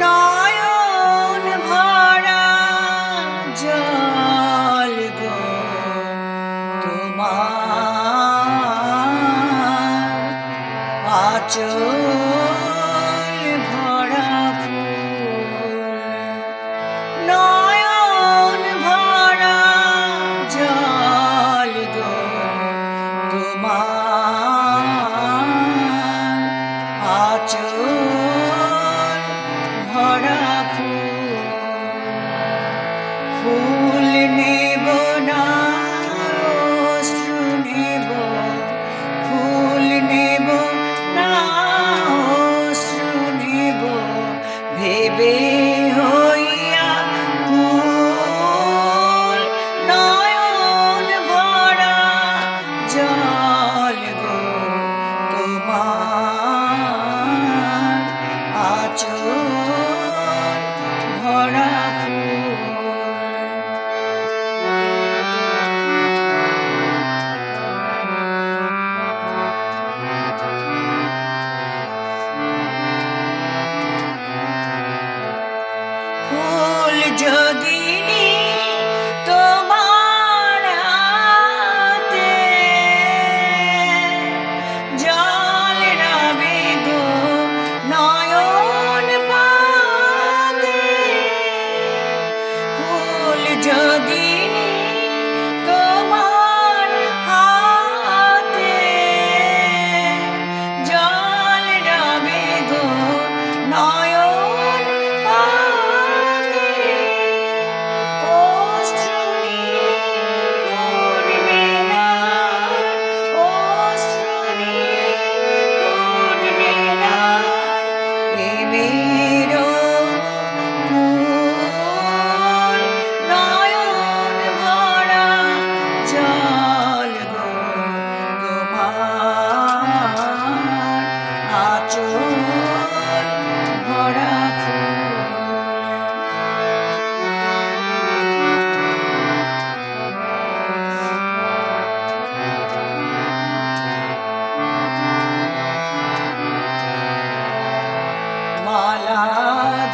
নয়ন ভরা জল গো তোমার আঁচল ভরা ফুল। নয়ন ভরা জল গো তোমার আঁচল ভরা ফুল নেব না অশ্রু নেব, ফুল নেব না অশ্রু নেব, ভেবে হইয়া কুল। নয়ন ভরা জল গো তোমার আঁচল ভরা ফুল। ফুল যদি তোমার হাতে, জল রবে গো নয়ন পাতে। ফুল যদি তোমার হাতে, জল রবে গো নয়ন পাতে। অশ্রু ফুটবে না, অশ্রু ফুটবে না, প্রেমের ফুল। নয়ন ভরা জল গো তোমার আঁচল ভরা ফুল। মালা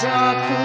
যখন